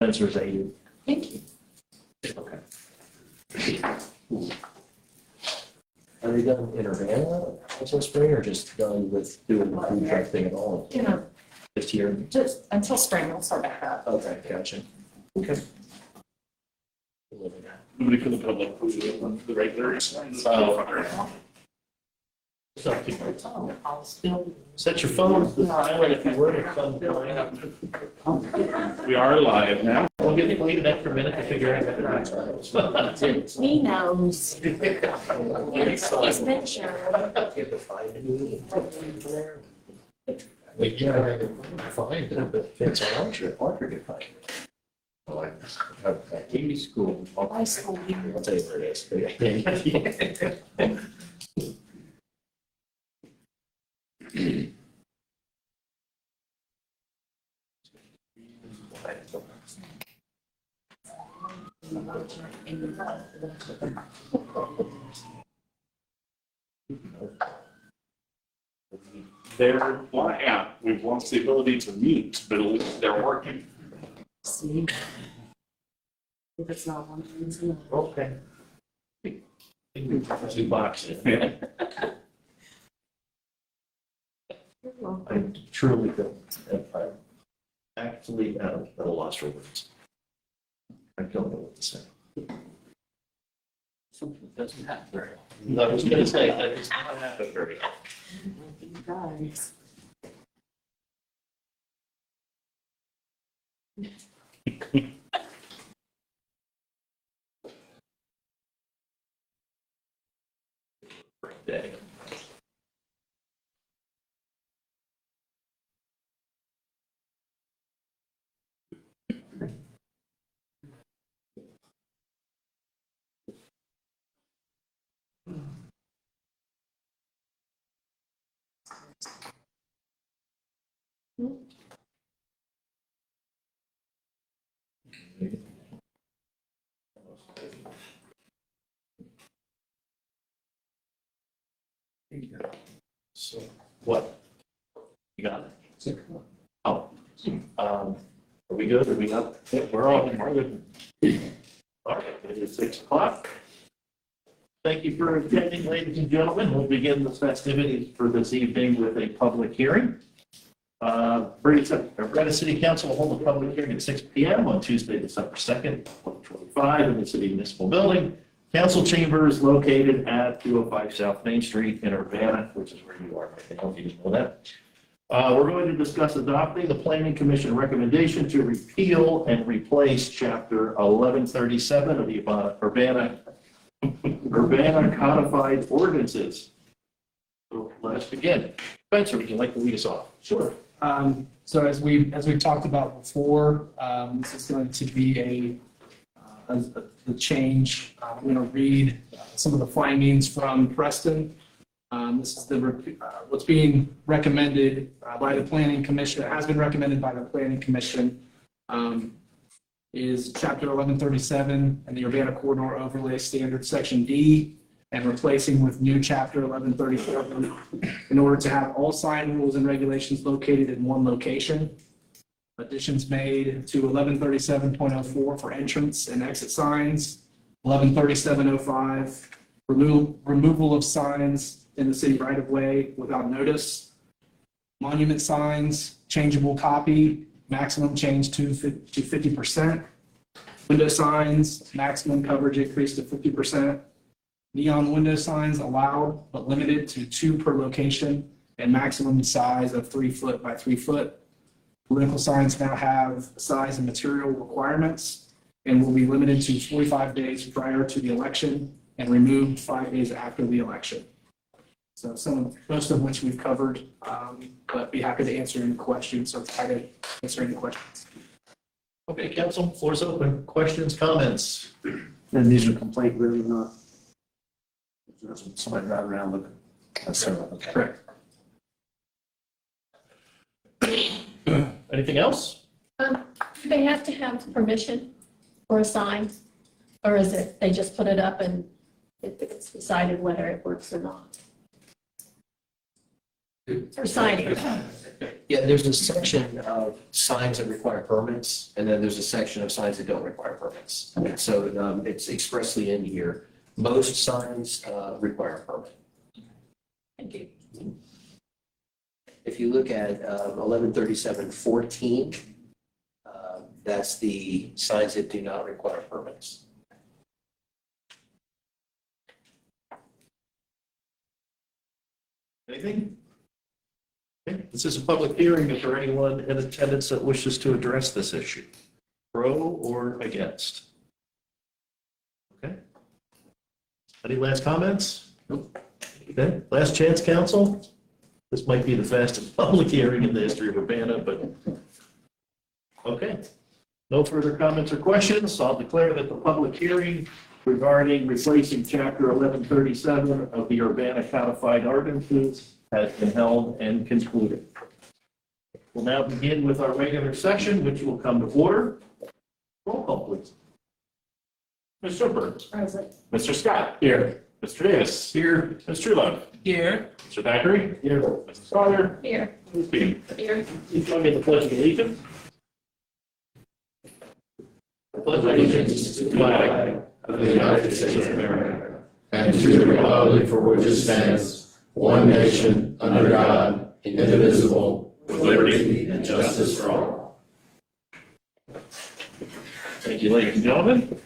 Spencer's aided. Thank you. Okay. Are they done in Urbana until spring, or just done with doing the food truck thing at all? You know, Just here? just until spring, we'll start back up. Okay, gotcha. Okay. Nobody for the public, the regulars. I'll still. Set your phones to silent if you were to come down. We are live now. We'll give you an extra minute to figure out that. He knows. He's been sure. Like, yeah, find it, but it's on our trip, Parker could find it. TV school. High school. I'll tell you where it is. They're, yeah, we've lost the ability to meet, but at least they're working. See? If it's not one thing, Okay. Two boxes. I truly don't. I'm actually at a loss for words. I don't know what to say. Something that doesn't happen very often. I was going to say, that does not happen very often. you guys. Day. So what? You got it? Oh, are we good? Are we up? Yeah, we're all, we're good. All right, it is 6 o'clock. Thank you for attending, ladies and gentlemen. We'll begin the festivities for this evening with a public hearing. Urbana City Council will hold a public hearing at 6 p.m. on Tuesday, December 2nd, 2025 in the City Municipal Building. Council chamber is located at 205 South Main Street in Urbana, which is where you are right now, if you didn't know that. We're going to discuss adopting the Planning Commission recommendation to repeal and replace Chapter 1137 of the Urbana Codified Ordinances. So let us begin. Spencer, would you like to lead us off? Sure. So as we've talked about before, this is going to be a change. I'm going to read some of the findings from Preston. This is what's being recommended by the Planning Commission. It has been recommended by the Planning Commission. Is Chapter 1137 and the Urbana Corridor Overlay Standard Section D, and replacing with new Chapter 1137 in order to have all sign rules and regulations located in one location. Additions made to 1137.04 for entrance and exit signs, 1137.05 removal of signs in the city right of way without notice, monument signs, changeable copy, maximum change to 50%, window signs, maximum coverage increased to 50%, neon window signs allowed but limited to 2 per location and maximum size of 3 foot by 3 foot. Political signs now have size and material requirements and will be limited to 45 days prior to the election and removed 5 days after the election. So most of which we've covered, but be happy to answer any questions or try to answer any questions. Okay, council, floor's open. Questions, comments? And these are complete, really not. Somebody right around looking. That's okay. Correct. Anything else? Do they have to have permission for a sign? Or is it, they just put it up and it's decided whether it works or not? for signing? Yeah, there's a section of signs that require permits, and then there's a section of signs that don't require permits. So it's expressly in here. Most signs require a permit. Thank you. If you look at 113714, that's the signs that do not require permits. Anything? Okay, this is a public hearing. Is there anyone in attendance that wishes to address this issue? Pro or against? Okay. Any last comments? Okay, last chance, council. This might be the fastest public hearing in the history of Urbana, but okay. No further comments or questions. So I'll declare that the public hearing regarding replacing chapter 1137 of the Urbana codified ordinances has been held and concluded. We'll now begin with our regular session, which will come to order. Roll call, please. Mr. Burns. Present. Mr. Scott. Here. Mr. Davis. Here. Ms. Trudeau. Here. Mr. Thackeray. Here. Mrs. Sawyer. Here, Ms. Bean. here. Please join me in the pledge of allegiance. I pledge allegiance to the flag of the United States of America, and to the republic for which it stands, one nation, under God, indivisible, with liberty and justice for all. Thank you, ladies and gentlemen.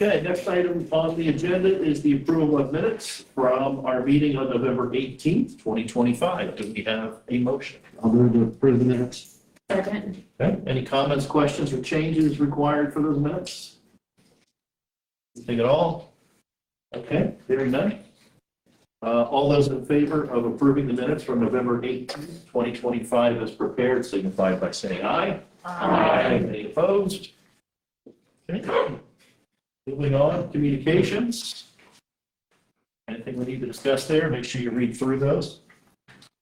Okay, next item on the agenda is the approval of minutes from our meeting on November 18th, 2025. Do we have a motion? I'll move to approve the minutes. Second. Okay, any comments, questions, or changes required for those minutes? Anything at all? Okay, hearing none. All those in favor of approving the minutes from November 18th, 2025 as prepared, signify by saying aye. Any opposed? Okay. Moving on, communications. Anything we need to discuss there? Make sure you read through those.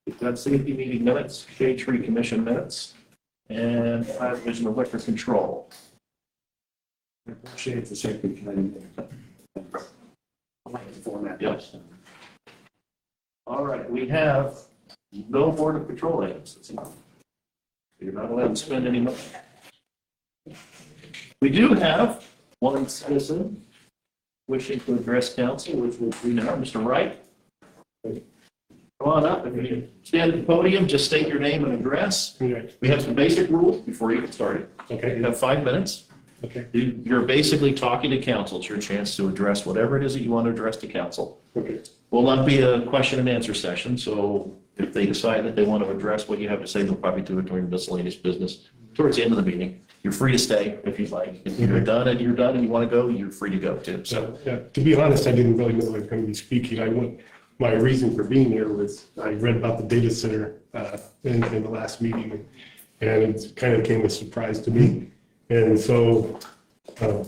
We've got safety meeting minutes, shade tree commission minutes, and division of liquor control. I appreciate the second kind of format. Yes. All right, we have no border patrol items. You're not allowed to spend any money. We do have one citizen wishing to address council, which will be now Mr. Wright. Come on up. If you stand at the podium, just state your name and address. We have some basic rules before you get started. Okay, You have 5 minutes. okay, You're basically talking to council. It's your chance to address whatever it is that you want to address to council. okay. Will not be a question and answer session, so if they decide that they want to address what you have to say, they'll probably do it during miscellaneous business towards the end of the meeting. You're free to stay if you'd like. If you're done and you want to go, you're free to go too. So, So, yeah, to be honest, I didn't really know I was going to be speaking. My reason for being here was I read about the data center in the last meeting, and it kind of came as a surprise to me. And so the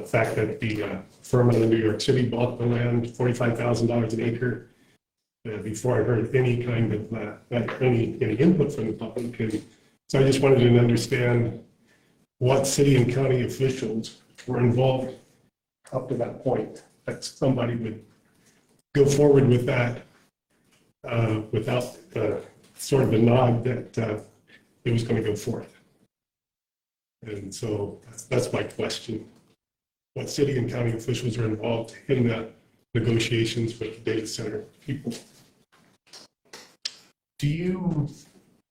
fact that the firm out of New York City bought the land, $45,000 an acre, before I heard any kind of any input from the public. And so I just wanted to understand what city and county officials were involved up to that point, that somebody would go forward with that without sort of a nod that it was going to go forth. And so that's my question. What city and county officials are involved in the negotiations with the data center people? do you,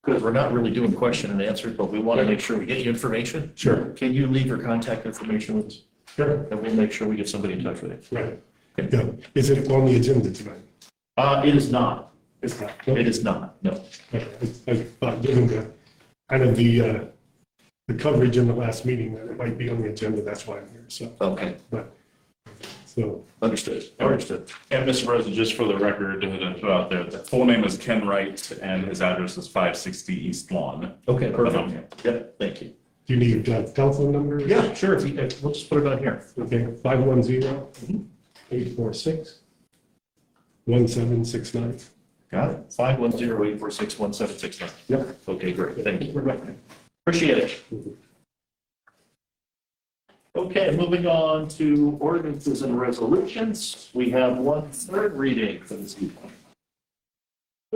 because we're not really doing question and answer, but we want to make sure we get you information. Sure. Can you leave your contact information with us? Sure. And we'll make sure we get somebody in touch with you. Right. Yeah. Is it on the agenda tonight? It is not. It's not. It is not, no. Okay. I thought given the kind of the coverage in the last meeting that it might be on the agenda, that's why I'm here. So, Okay, so understood, understood. And Mr. President, just for the record, to throw out there, the full name is Ken Wright and his address is 560 East Lawn. Okay, perfect. Yeah, thank you. do you need telephone numbers? Yeah, sure. If you, we'll just put it on here. Okay, 510-846-1769. Got it. 510-846-1769. Yep. Okay, great. Thank you. Appreciate it. Okay, moving on to ordinances and resolutions. We have one third reading for this evening.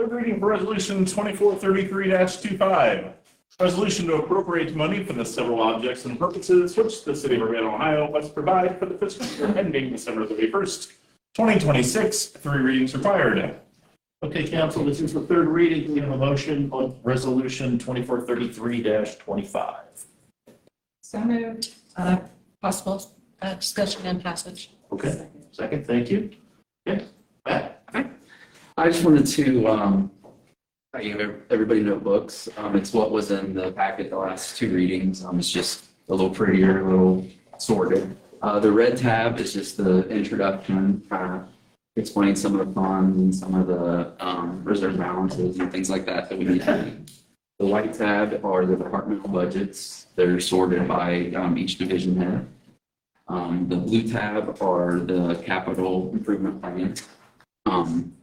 Third reading for resolution 2433-25. Resolution to appropriate money for the several objects and purposes which the city of Urbana, Ohio must provide for the fiscal year ending December 31st, 2026. Three readings required. Okay, council, this is the third reading. We have a motion on resolution 2433-25. So moved. Possible discussion and passage. Okay, second, thank you. Okay, Matt? I just wanted to, I gave everybody notebooks. It's what was in the packet the last two readings. It's just a little prettier, a little sorted. The red tab is just the introduction, explaining some of the funds and some of the reserve balances and things like that we need to do. The white tab are the departmental budgets. They're sorted by each division head. The blue tab are the capital improvement plans.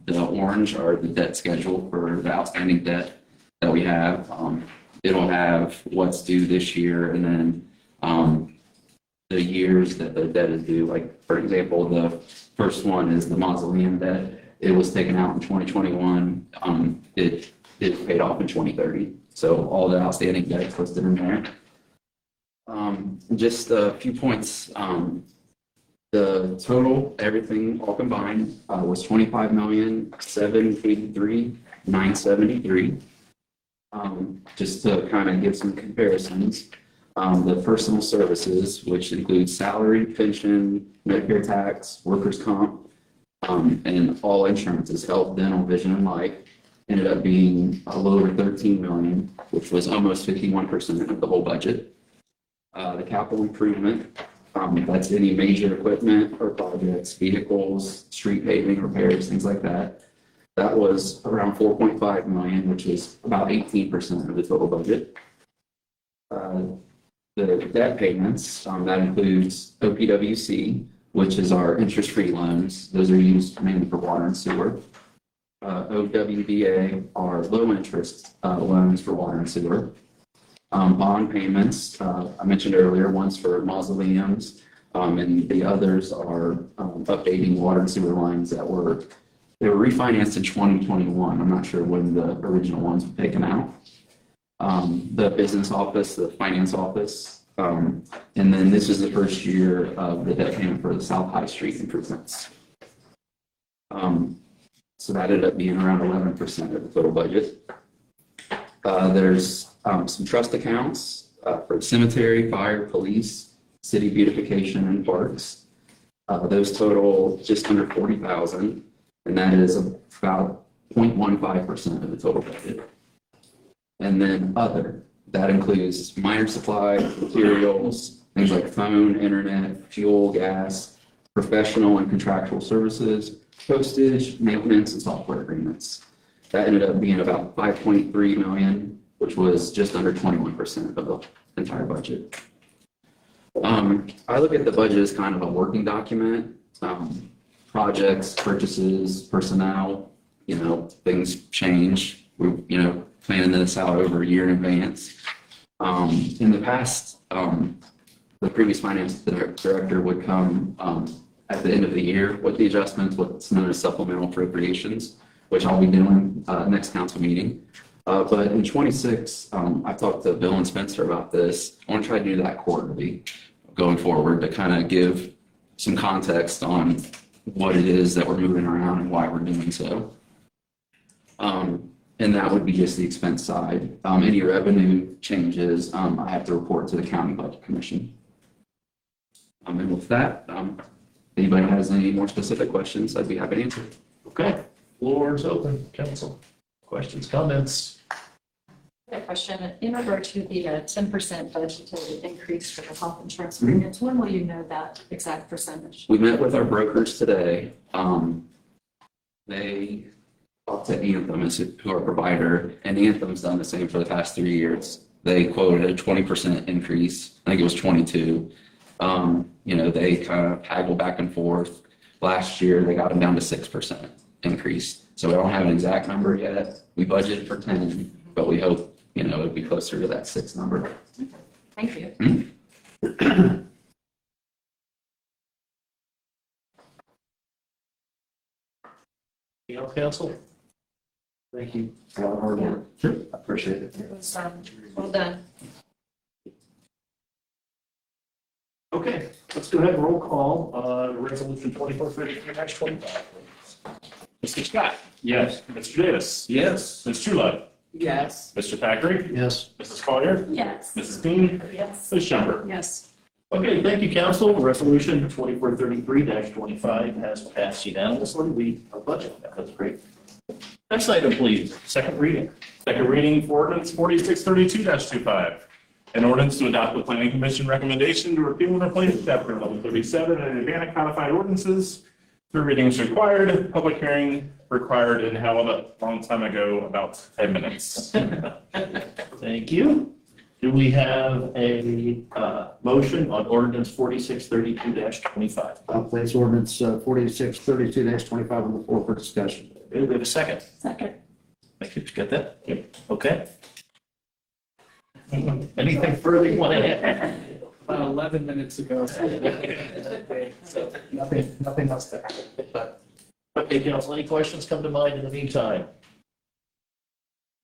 The orange are the debt schedule for the outstanding debt that we have. It'll have what's due this year and then the years that the debt is due. Like, for example, the first one is the mausoleum debt. It was taken out in 2021. It is paid off in 2030. So all the outstanding debt is listed in there. Just a few points. The total, everything all combined, was $25,783,973. Just to kind of give some comparisons, the personal services, which includes salary, pension, Medicare tax, workers' comp, and all insurances, health, dental, vision, and life, ended up being a little over 13 million, which was almost 51% of the whole budget. The capital improvement, that's any major equipment or projects, vehicles, street paving, repairs, things like that. That was around 4.5 million, which is about 18% of the total budget. The debt payments, that includes OPWC, which is our interest-free loans. Those are used mainly for water and sewer. OWBA are low-interest loans for water and sewer. Bond payments, I mentioned earlier, one's for mausoleums, and the others are updating water and sewer lines that were refinanced in 2021. I'm not sure when the original ones were taken out. The business office, the finance office, and then this is the first year of the debt payment for the South High Street improvements. So that ended up being around 11% of the total budget. There's some trust accounts for cemetery, fire, police, city beautification, and parks. Those total just under 40,000, and that is about 0.15% of the total budget. And then other, that includes minor supplies, materials, things like phone, internet, fuel, gas, professional and contractual services, postage, maintenance, and software agreements. That ended up being about 5.3 million, which was just under 21% of the entire budget. I look at the budget as kind of a working document. Projects, purchases, personnel, things change. We're, planning this out over a year in advance. In the past, the previous finance director would come at the end of the year with the adjustments, what's known as supplemental appropriations, which I'll be doing next council meeting. But in 26, I talked to Bill and Spencer about this. I want to try to do that quarterly going forward to kind of give some context on what it is that we're moving around and why we're doing so. And that would be just the expense side. Any revenue changes, I have to report to the county budget commission. And with that, if anybody has any more specific questions, I'd be happy to answer. Okay, floor is open, council. Questions, comments? A question, in regard to the 10% budgeted increase for the health insurance premiums, when will you know that exact percentage? We met with our brokers today. They talked to Anthem, who are a provider, and Anthem's done the same for the past 3 years. They quoted a 20% increase. I think it was 22. They kind of haggle back and forth. Last year, they got them down to 6% increase. So we don't have an exact number yet. We budgeted for 10, but we hope, it'd be closer to that 6 number. Thank you. Anything else, council? Thank you. A lot of hard work. Sure. I appreciate it. It was, well done. Okay, let's go ahead and roll call, resolution 2433-25. Mr. Scott. Yes. Mr. Davis. Yes. Ms. Chula. Yes. Mr. Thackeray. Yes. Mrs. Collier. Yes. Mrs. Bean. Yes. Ms. Shumper. Yes. Okay, thank you, council. Resolution 2433-25 has passed unanimously. We are budget. That's great. Next item, please. Second reading. Second reading for ordinance 4632-25. An ordinance to adopt the planning commission recommendation to repeal and replace chapter 1137 and Urbana codified ordinances. 3 readings required, public hearing required and held a long time ago, about 10 minutes. Thank you. Do we have a motion on ordinance 4632-25? I'll place ordinance 4632-25 on the floor for discussion. Do we have a second? Second. Thank you. Did you get that? Okay. Anything further you want to add? About 11 minutes ago. So nothing else there. But Okay, council, any questions come to mind in the meantime?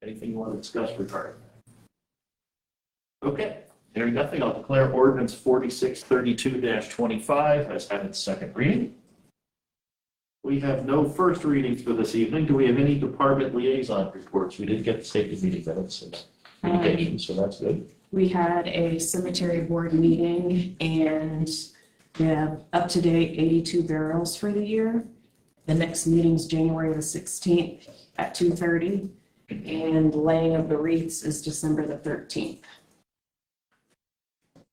Anything you want to discuss regarding that? Okay, hearing nothing, I'll declare ordinance 4632-25 as had its second reading. We have no first readings for this evening. Do we have any department liaison reports? We did get the safety meeting minutes and communications, so that's good. We had a cemetery board meeting and we have up to date 82 burials for the year. The next meeting's January the 16th at 2:30 and laying of the wreaths is December the 13th.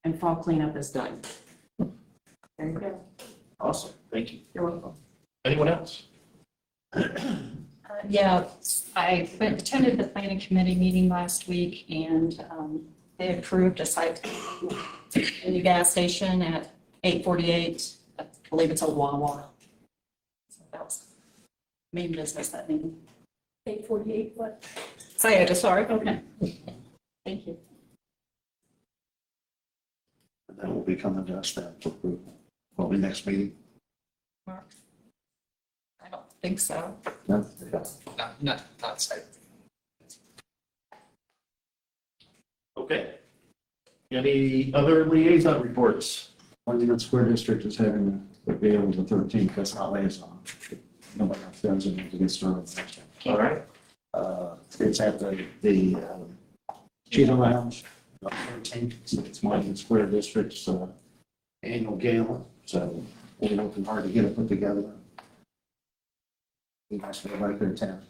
And fall cleanup is done. There you go. Awesome, thank you. You're welcome. Anyone else? Yeah, I attended the planning committee meeting last week and they approved a site, a new gas station at 848. I believe it's a Wawa. So that was main business that meeting. 848, what? Sayada, sorry. Okay. Thank you. That will be coming to us then for approval. Probably next meeting. Mark? I don't think so. No? not safe. Okay. Any other liaison reports? Monument Square District is having a day on the 13th. That's not liaison. Nobody else does it to get started. All right. It's at the Cheetah Lounge. 13th. So it's Monument Square District's annual gala. So we're working hard to get it put together. Be nice for everybody to attend.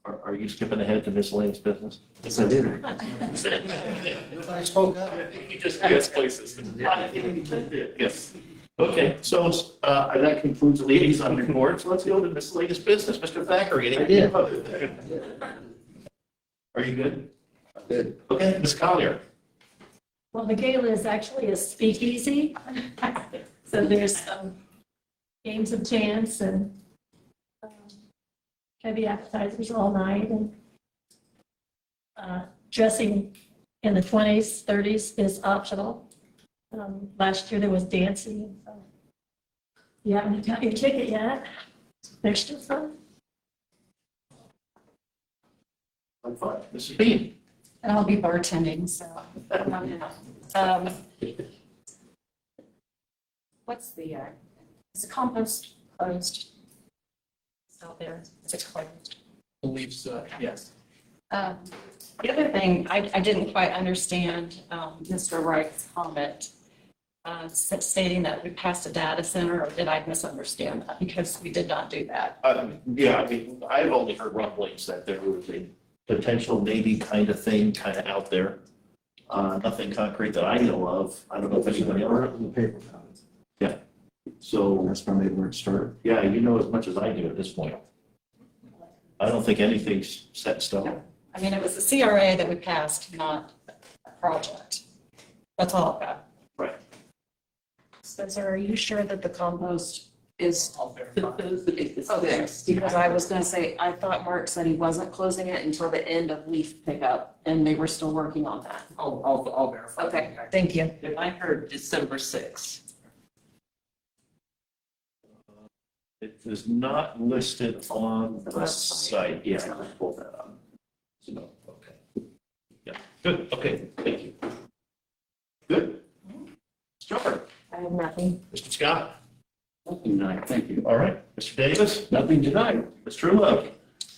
Are you skipping ahead to miscellaneous business? Yes, I did. Everybody spoke up. You just guess places. Yes. Okay, so that concludes the liaison reports. Let's go to miscellaneous business. Mr. Thackeray, I did. Are you good? Good. Okay, Ms. Collier. Well, the gala is actually a speakeasy. So there's games of chance and heavy appetizers all night. And dressing in the 20s, 30s is optional. Last year there was dancing. So you haven't got your ticket yet. There's still some. I'm fine. Mrs. Bean. And I'll be bartending, so. What's the, is the compost closed? It's out there, is it closed? Believe so, yes. The other thing, I didn't quite understand Mr. Wright's comment stating that we passed a data center, or did I misunderstand that? Because we did not do that. Yeah, I mean, I've only heard rumblings that there was a potential maybe kind of thing kind of out there. Nothing concrete that I know of. I don't know if anybody We're else. up in the paper. Yeah. So, That's probably where it started. yeah, you know as much as I do at this point. I don't think anything's set in stone. I mean, it was the CRA that we passed, not a project. That's all I've got. Right. Spencer, are you sure that the compost is? I'll verify. Okay, because I was gonna say, I thought Mark said he wasn't closing it until the end of leaf pickup, and they were still working on that. I'll verify. Okay, thank you. I heard December 6th. It is not listed on the site. Yeah, I pulled that up. So, okay. Yeah, good. Okay, thank you. Good. Sure. I have nothing. Mr. Scott. Nothing tonight, thank you. All right. Mr. Davis. Nothing tonight. Mr. Love.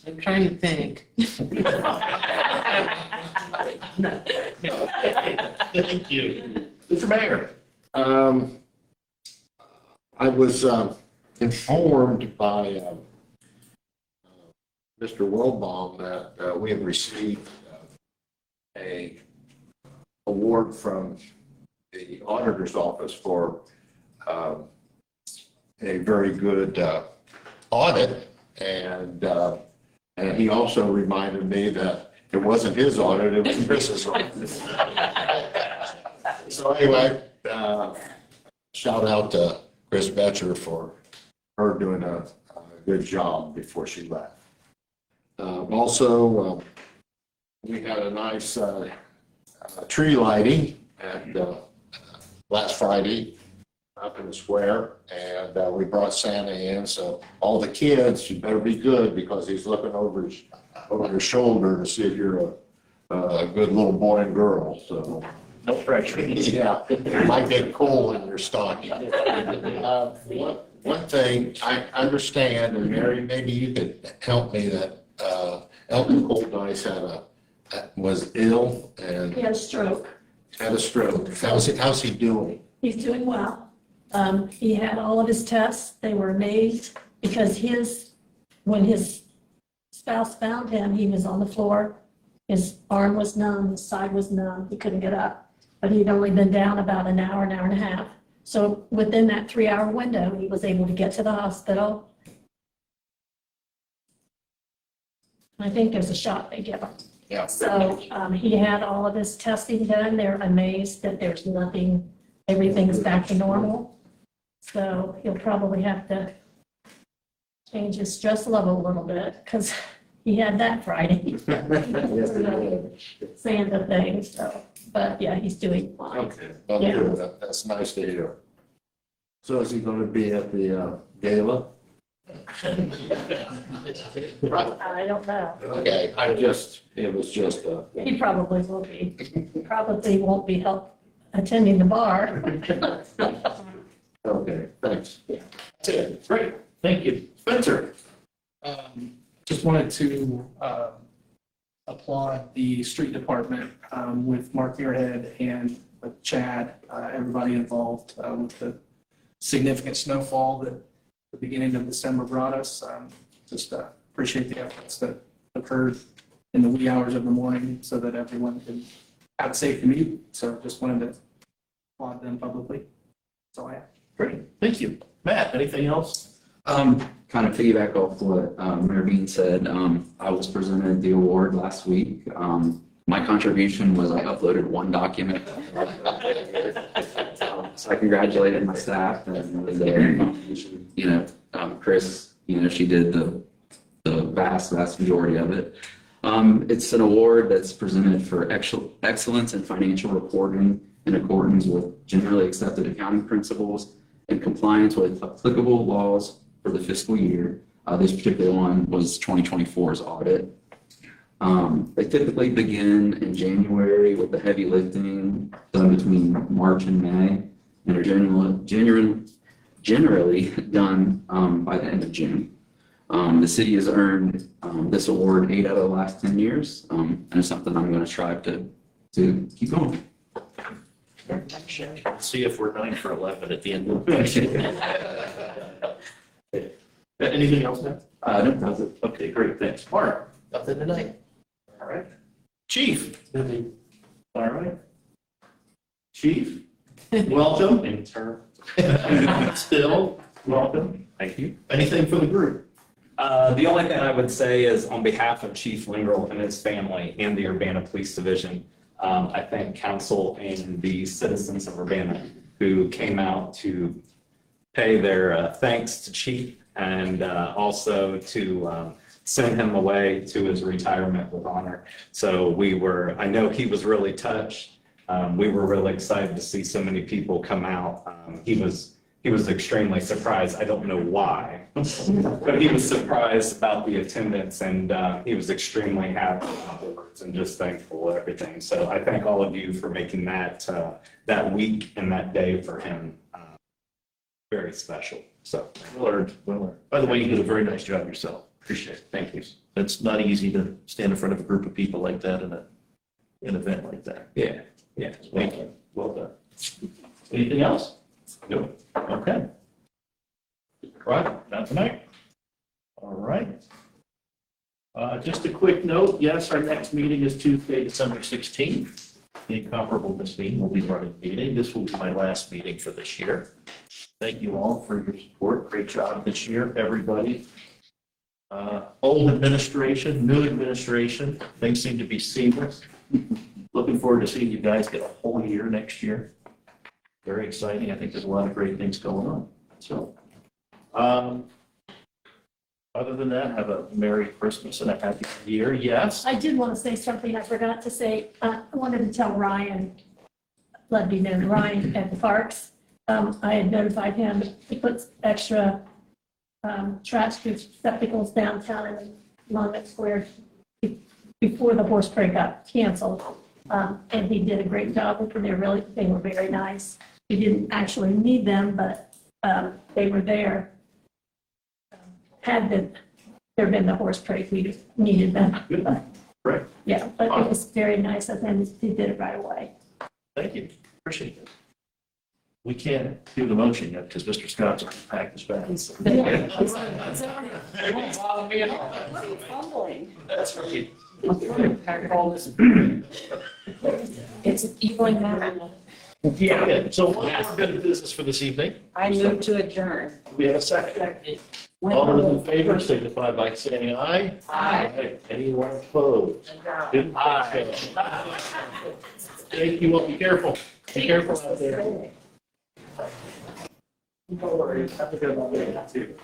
I'm trying to think. Thank you. Mr. Mayor. I was informed by Mr. Wilbaum that we have received a award from the auditor's office for a very good audit. And he also reminded me that it wasn't his audit, it was Chris's audit. So anyway, shout out to Chris Betcher for her doing a good job before she left. Also, we had a nice tree lighting at last Friday up in the square, and we brought Santa in. So all the kids, you better be good because he's looking over his shoulder to see if you're a good little boy and girl. So No pressure. yeah, it might get cold in your stocking. One thing I understand, and Mary, maybe you could help me, that Elton Golddice was ill and He had a stroke. had a stroke. How's he doing? He's doing well. He had all of his tests. They were amazed because when his spouse found him, he was on the floor. His arm was numb, his side was numb. He couldn't get up, but he'd only been down about an hour and a half. So within that 3-hour window, he was able to get to the hospital. I think there's a shot they give him. Yeah. So he had all of his testing done. They're amazed that there's nothing, everything's back to normal. So he'll probably have to change his stress level a little bit because he had that Friday. Santa thing, so, but yeah, he's doing fine. Okay. Well, Yeah. good. That's nice to hear. So is he going to be at the gala? I don't know. Okay, it was just a. He probably will be. He probably won't be attending the bar. Okay, thanks. That's it. Great. Thank you. Spencer. Just wanted to applaud the street department with Mark Muirhead and with Chad, everybody involved with the significant snowfall that the beginning of December brought us. Just appreciate the efforts that occurred in the wee hours of the morning so that everyone could have a safe commute. So just wanted to applaud them publicly. That's all I have. Great. Thank you. Matt, anything else? Kind of piggyback off what Mayor Bean said, I was presented the award last week. My contribution was I uploaded one document. So I congratulated my staff and Chris, she did the vast majority of it. It's an award that's presented for excellence in financial reporting in accordance with generally accepted accounting principles and compliance with applicable laws for the fiscal year. This particular one was 2024's audit. They typically begin in January with the heavy lifting done between March and May, and are generally done by the end of June. The city has earned this award 8 out of the last 10 years, and it's something I'm going to strive to keep going. See if we're 9 for 11 at the end of the Anything else, Matt? No, that's it. Okay, great. Thanks. Mark? Nothing tonight. All right. Chief? All right. Chief? Welcome. Still, welcome. Thank you. Anything for the group? The only thing I would say is on behalf of Chief Lingerl and his family and the Urbana Police Division, I thank council and the citizens of Urbana who came out to pay their thanks to Chief and also to send him away to his retirement with honor. So I know he was really touched. We were really excited to see so many people come out. He was he was extremely surprised. I don't know why, but he was surprised about the attendance and he was extremely happy afterwards and just thankful for everything. So I thank all of you for making that, that week and that day for him very special. So Well earned, well earned. By the way, you did a very nice job yourself. Appreciate it. Thank you. It's not easy to stand in front of a group of people like that in an event like that. yeah, yeah. Thank you. Well done. Anything else? No. Okay. Right, not tonight. All right. Just a quick note, yes, our next meeting is Tuesday, December 16th. The incomparable Miss Bean will be running the meeting. This will be my last meeting for this year. Thank you all for your support. Great job this year, everybody. Old administration, new administration, things seem to be seamless. Looking forward to seeing you guys get a whole year next year. Very exciting. I think there's a lot of great things going on. So, other than that, have a Merry Christmas and a Happy New Year. Yes. I did want to say something I forgot to say. I wanted to tell Ryan, let me know, Ryan at the parks. I had notified him to put extra trash receptacles downtown in Monument Square before the horse parade got canceled. And he did a great job with them. They were very nice. We didn't actually need them, but they were there. Had there been the horse parade, we needed them. But, Great. yeah, but it was very nice of him. He did it right away. Thank you. Appreciate it. We can't do the motion yet because Mr. Scott's already packed his bags. What are you fumbling? That's right. It's equaling matter. Yeah. So one more bit of business for this evening. I move to adjourn. We have a second. All those in favor signify by saying aye. Aye. Anyone opposed? Aye. Thank you. Well, be careful. Be careful out there. No worries. Have a good one. Too.